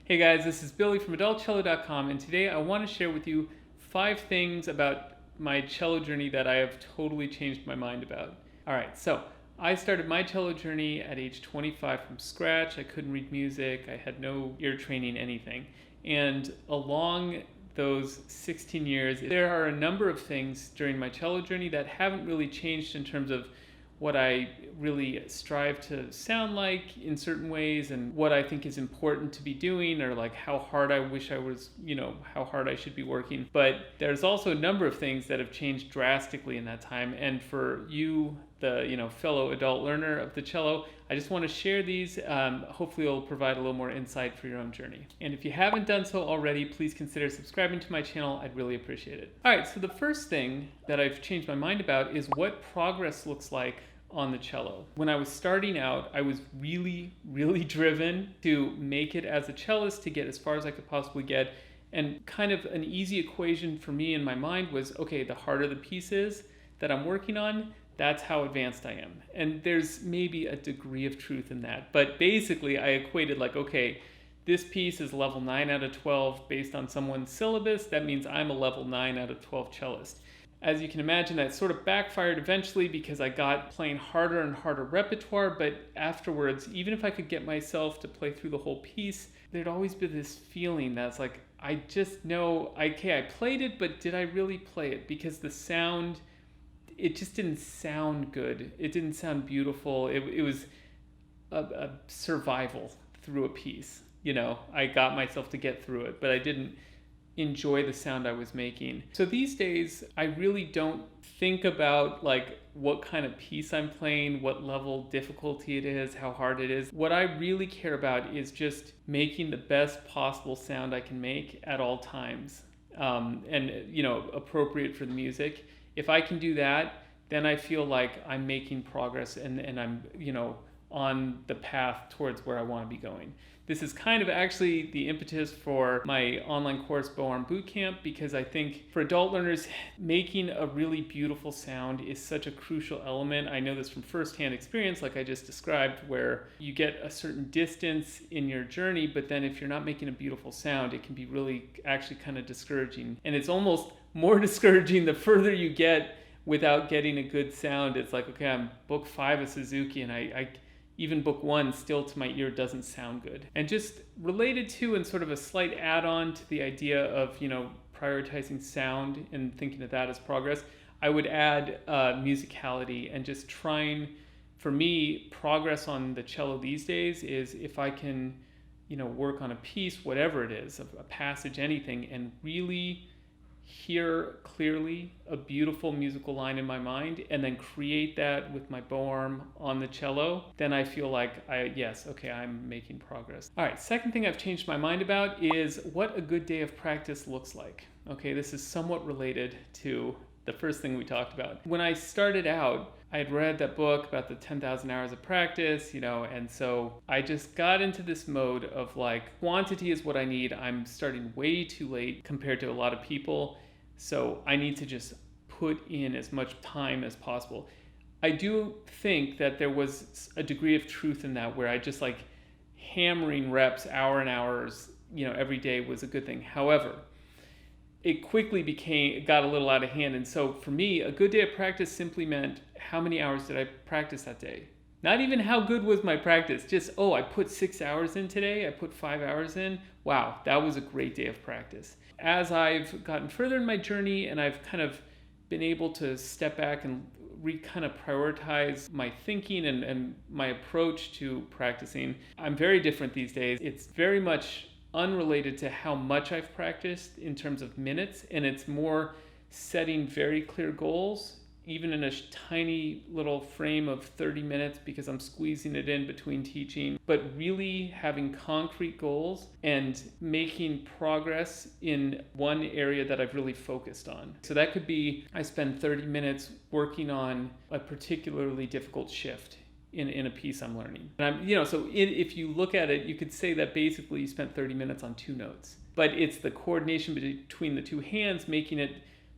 Hey guys, this is Billy from AdultCello.com, and today I want to share with you 5 things about my cello journey that I have totally changed my mind about. Alright, so I started my cello journey at age 25 from scratch. I couldn't read music, I had no ear training, anything. And along those 16 years, there are a number of things during my cello journey that haven't really changed in terms of what I really strive to sound like in certain ways and what I think is important to be doing, or like how hard I wish I was, how hard I should be working. But there's also a number of things that have changed drastically in that time. And for you, the fellow adult learner of the cello, I just want to share these. Hopefully it'll provide a little more insight for your own journey. And if you haven't done so already, please consider subscribing to my channel. I'd really appreciate it. All right, so the first thing that I've changed my mind about is what progress looks like on the cello. When I was starting out, I was really driven to make it as a cellist, to get as far as I could possibly get. And kind of an easy equation for me in my mind was, okay, the harder the piece is that I'm working on, that's how advanced I am. And there's maybe a degree of truth in that. But basically, I equated like, okay, this piece is level 9 out of 12 based on someone's syllabus. That means I'm a level 9 out of 12 cellist. As you can imagine, that sort of backfired eventually because I got playing harder and harder repertoire, but afterwards, even if I could get myself to play through the whole piece, there'd always be this feeling that's like, I just know, okay, I played it, but did I really play it? Because the sound, it just didn't sound good. It didn't sound beautiful. It was a survival through a piece. I got myself to get through it, but I didn't enjoy the sound I was making. So these days, I really don't think about like what kind of piece I'm playing, what level difficulty it is, how hard it is. What I really care about is just making the best possible sound I can make at all times, and appropriate for the music. If I can do that, then I feel like I'm making progress and I'm on the path towards where I want to be going. This is kind of actually the impetus for my online course, Bow Arm Bootcamp, because I think for adult learners, making a really beautiful sound is such a crucial element. I know this from firsthand experience, like I just described, where you get a certain distance in your journey, but then if you're not making a beautiful sound, it can be really actually kind of discouraging. And it's almost more discouraging the further you get without getting a good sound. It's like, okay, I'm book 5 of Suzuki, and I even book 1 still to my ear doesn't sound good. And just related to and sort of a slight add-on to the idea of prioritizing sound and thinking of that as progress, I would add musicality, and just trying, for me, progress on the cello these days is if I can work on a piece, whatever it is, a passage, anything, and really hear clearly a beautiful musical line in my mind and then create that with my bow arm on the cello, then I feel like I'm making progress. All right, second thing I've changed my mind about is what a good day of practice looks like. Okay, this is somewhat related to the first thing we talked about. When I started out, I had read that book about the 10,000 hours of practice, and so I just got into this mode of like, quantity is what I need. I'm starting way too late compared to a lot of people, so I need to just put in as much time as possible. I do think that there was a degree of truth in that, where I just like hammering reps, hour and hours, every day was a good thing. However, it quickly got a little out of hand. And so for me, a good day of practice simply meant how many hours did I practice that day? Not even how good was my practice, just, I put 6 hours in today, I put 5 hours in. Wow, that was a great day of practice. As I've gotten further in my journey and I've kind of been able to step back and kind of prioritize my thinking and my approach to practicing, I'm very different these days. It's very much unrelated to how much I've practiced in terms of minutes, and it's more setting very clear goals, even in a tiny little frame of 30 minutes because I'm squeezing it in between teaching, but really having concrete goals and making progress in one area that I've really focused on. So that could be, I spend 30 minutes working on a particularly difficult shift in a piece I'm learning. And if you look at it, you could say that basically you spent 30 minutes on 2 notes. But it's the coordination between the 2 hands, making it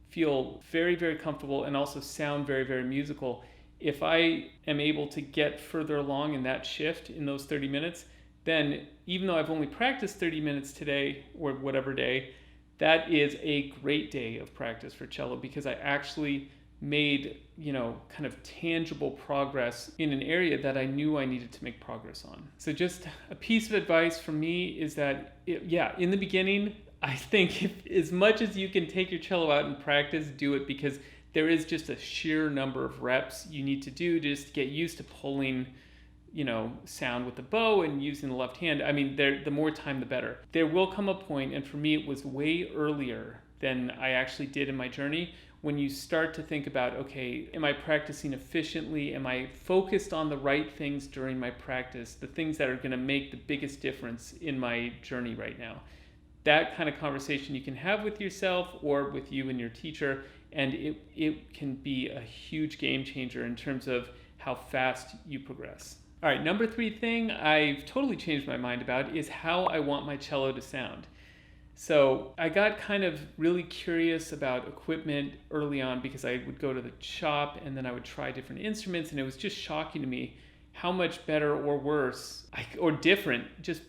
feel very, very comfortable and also sound very, very musical. If I am able to get further along in that shift in those 30 minutes, then even though I've only practiced 30 minutes today or whatever day, that is a great day of practice for cello because I actually made, kind of tangible progress in an area that I knew I needed to make progress on. So just a piece of advice from me is that, in the beginning, I think as much as you can take your cello out and practice, do it, because there is just a sheer number of reps you need to do to just get used to pulling sound with the bow and using the left hand. I mean, the more time, the better. There will come a point, and for me, it was way earlier than I actually did in my journey, when you start to think about, okay, am I practicing efficiently? Am I focused on the right things during my practice, the things that are going to make the biggest difference in my journey right now? That kind of conversation you can have with yourself or with you and your teacher, and it can be a huge game changer in terms of how fast you progress. All right, number 3 thing I've totally changed my mind about is how I want my cello to sound. So I got kind of really curious about equipment early on because I would go to the shop and then I would try different instruments, and it was just shocking to me how much better or worse or different, just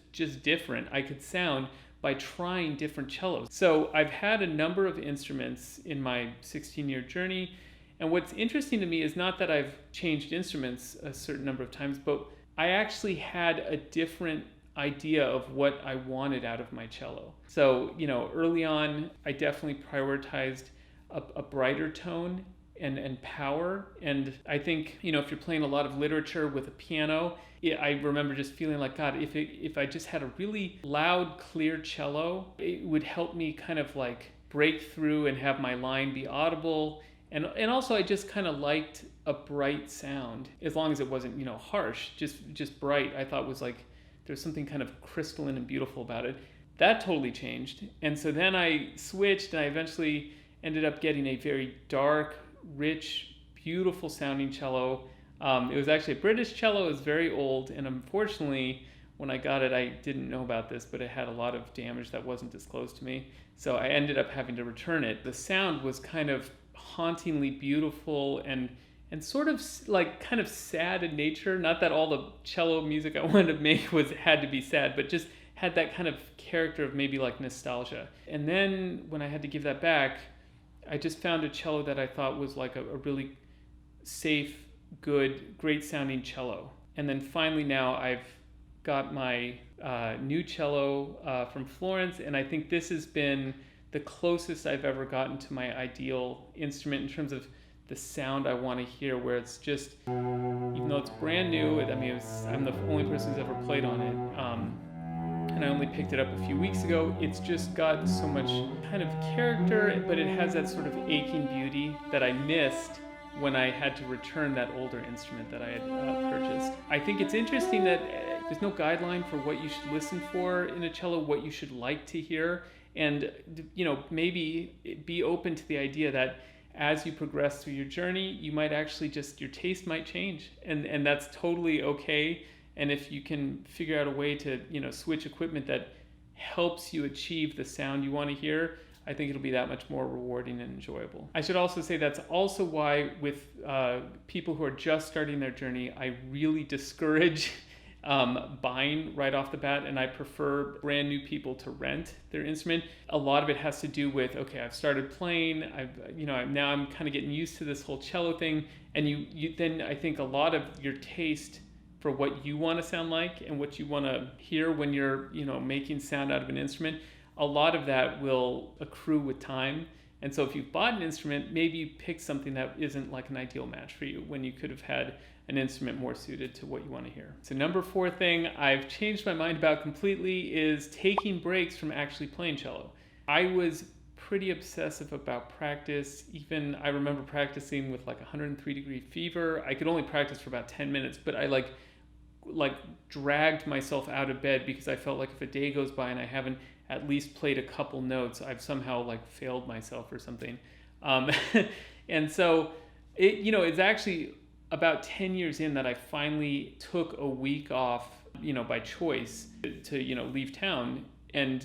different I could sound by trying different cellos. So I've had a number of instruments in my 16-year journey, and what's interesting to me is not that I've changed instruments a certain number of times, but I actually had a different idea of what I wanted out of my cello. So, early on, I definitely prioritized a brighter tone and power. And I think, if you're playing a lot of literature with a piano, I remember just feeling like, God, if I just had a really loud, clear cello, it would help me kind of like break through and have my line be audible. And also I just kind of liked a bright sound, as long as it wasn't, harsh, just bright. I thought was like, there's something kind of crystalline and beautiful about it. That totally changed. And so then I switched, and I eventually ended up getting a very dark, rich, beautiful sounding cello. It was actually a British cello. It was very old, and unfortunately, when I got it, I didn't know about this, but it had a lot of damage that wasn't disclosed to me. So I ended up having to return it. The sound was kind of hauntingly beautiful and sort of like kind of sad in nature. Not that all the cello music I wanted to make had to be sad, but just had that kind of character of maybe like nostalgia. And then when I had to give that back, I just found a cello that I thought was like a really safe, good, great sounding cello. And then finally now I've got my new cello from Florence, and I think this has been the closest I've ever gotten to my ideal instrument in terms of the sound I want to hear, where it's just, even though it's brand new, I'm the only person who's ever played on it, and I only picked it up a few weeks ago. It's just got so much kind of character, but it has that sort of aching beauty that I missed when I had to return that older instrument that I had purchased. I think it's interesting that there's no guideline for what you should listen for in a cello, what you should like to hear, and maybe be open to the idea that as you progress through your journey, you might actually your taste might change, and that's totally okay. And if you can figure out a way to, switch equipment that helps you achieve the sound you want to hear, I think it'll be that much more rewarding and enjoyable. I should also say that's also why with people who are just starting their journey, I really discourage buying right off the bat, and I prefer brand new people to rent their instrument. A lot of it has to do with, okay, I've started playing, now I'm kind of getting used to this whole cello thing, and you then I think a lot of your taste for what you want to sound like and what you want to hear when you're making sound out of an instrument, a lot of that will accrue with time. And so if you've bought an instrument, maybe you pick something that isn't like an ideal match for you when you could have had an instrument more suited to what you want to hear. So number 4 thing I've changed my mind about completely is taking breaks from actually playing cello. I was pretty obsessive about practice. Even I remember practicing with like 103-degree fever. I could only practice for about 10 minutes, but I like dragged myself out of bed because I felt like if a day goes by and I haven't at least played a couple notes, I've somehow like failed myself or something. And so it's actually about 10 years in that I finally took a week off, by choice to leave town. And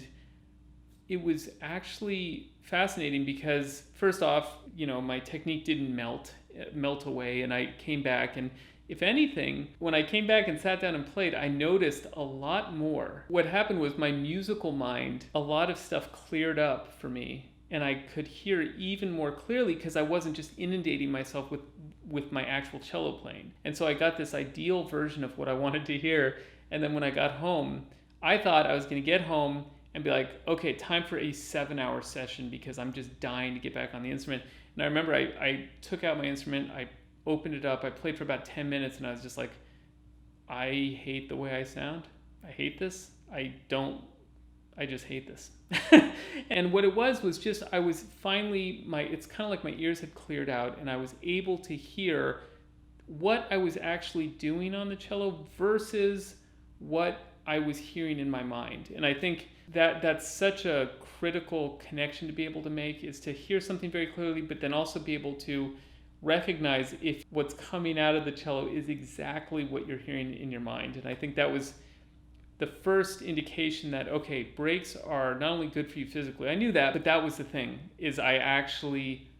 it was actually fascinating because first off, my technique didn't melt away, and I came back and If anything, when I came back and sat down and played, I noticed a lot more. What happened was my musical mind, a lot of stuff cleared up for me, and I could hear even more clearly because I wasn't just inundating myself with my actual cello playing. And so I got this ideal version of what I wanted to hear. And then when I got home, I thought I was going to get home and be like, okay, time for a 7-hour session because I'm just dying to get back on the instrument. And I remember I took out my instrument, I opened it up, I played for about 10 minutes, and I was just like, I hate the way I sound. I hate this. I just hate this. And what it was just, I was finally, it's kind of like my ears had cleared out, and I was able to hear what I was actually doing on the cello versus what I was hearing in my mind. And I think that's such a critical connection to be able to make, is to hear something very clearly, but then also be able to recognize if what's coming out of the cello is exactly what you're hearing in your mind. And I think that was the first indication that, okay, breaks are not only good for you physically, I knew that, but that was the thing, is I actually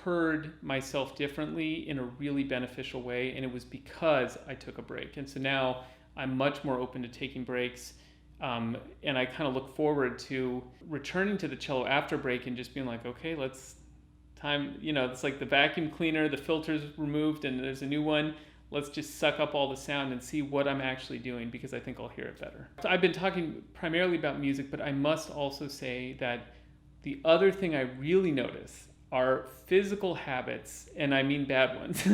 heard myself differently in a really beneficial way, and it was because I took a break. And so now I'm much more open to taking breaks, and I kind of look forward to returning to the cello after break and just being like, okay, it's like the vacuum cleaner, the filter's removed and there's a new one. Let's just suck up all the sound and see what I'm actually doing, because I think I'll hear it better. So I've been talking primarily about music, but I must also say that the other thing I really notice are physical habits, and I mean bad ones.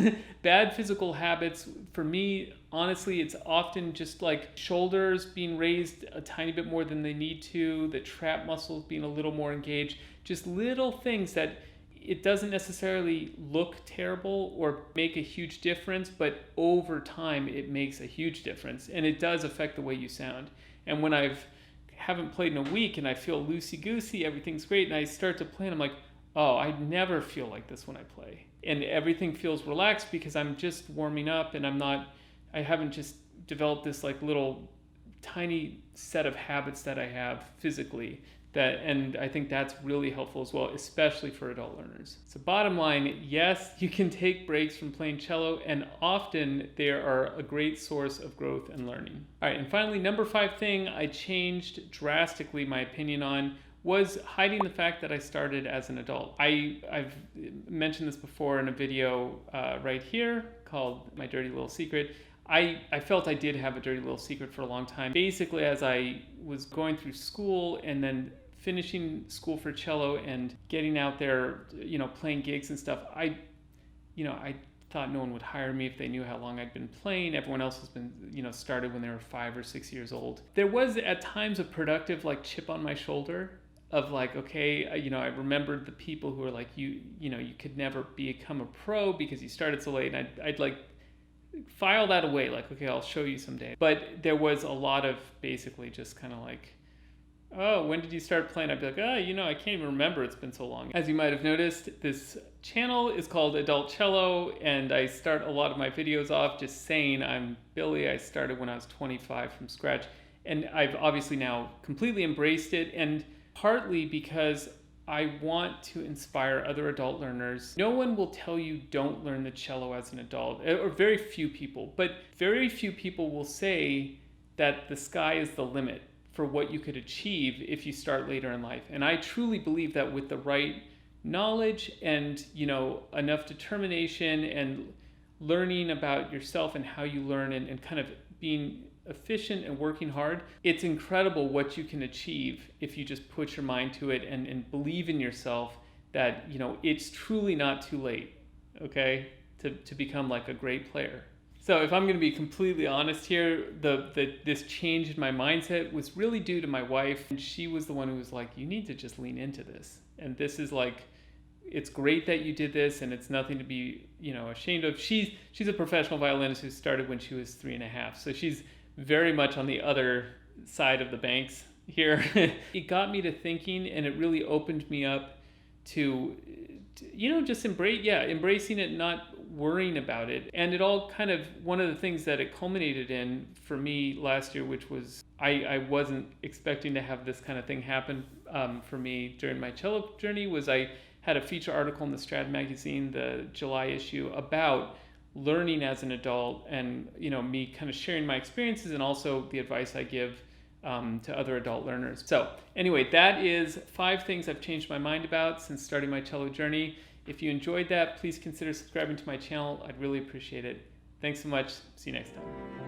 Bad physical habits, for me, honestly, it's often just like shoulders being raised a tiny bit more than they need to, the trap muscles being a little more engaged, just little things that it doesn't necessarily look terrible or make a huge difference, but over time it makes a huge difference, and it does affect the way you sound. And when haven't played in a week and I feel loosey-goosey, everything's great, and I start to play and I'm like, oh, I never feel like this when I play. And everything feels relaxed because I'm just warming up, and I haven't just developed this like little tiny set of habits that I have physically. And I think that's really helpful as well, especially for adult learners. So bottom line, yes, you can take breaks from playing cello, and often they are a great source of growth and learning. All right, and finally, number 5 thing I changed drastically my opinion on was hiding the fact that I started as an adult. I've mentioned this before in a video right here called My Dirty Little Secret. I felt I did have a dirty little secret for a long time. Basically, as I was going through school and then finishing school for cello and getting out there, playing gigs and stuff, I thought no one would hire me if they knew how long I'd been playing. Everyone else has been, started when they were 5 or 6 years old. There was at times a productive chip on my shoulder of okay, I remembered the people who were like, you could never become a pro because you started so late, and I'd file that away, okay, I'll show you someday. But there was a lot of basically just kind of oh, when did you start playing? I'd be like, I can't even remember, it's been so long. As you might have noticed, this channel is called Adult Cello, and I start a lot of my videos off just saying I'm Billy. I started when I was 25 from scratch, and I've obviously now completely embraced it, and partly because I want to inspire other adult learners. No one will tell you don't learn the cello as an adult, or very few people, but very few people will say that the sky is the limit for what you could achieve if you start later in life. And I truly believe that with the right knowledge and, enough determination and learning about yourself and how you learn, and kind of being efficient and working hard, it's incredible what you can achieve if you just put your mind to it and believe in yourself that, it's truly not too late, okay, to become a great player. So if I'm going to be completely honest here, this change in my mindset was really due to my wife. And she was the one who was like, you need to just lean into this. And this is it's great that you did this, and it's nothing to be, ashamed of. She's a professional violinist who started when she was 3.5. So she's very much on the other side of the banks here. It got me to thinking, and it really opened me up to just embracing it, not worrying about it. And it all kind of, one of the things that it culminated in for me last year, which was I wasn't expecting to have this kind of thing happen for me during my cello journey, was I had a feature article in the Strad magazine, the July issue, about learning as an adult, and me kind of sharing my experiences and also the advice I give to other adult learners. So anyway, that is 5 things I've changed my mind about since starting my cello journey. If you enjoyed that, please consider subscribing to my channel. I'd really appreciate it. Thanks so much. See you next time.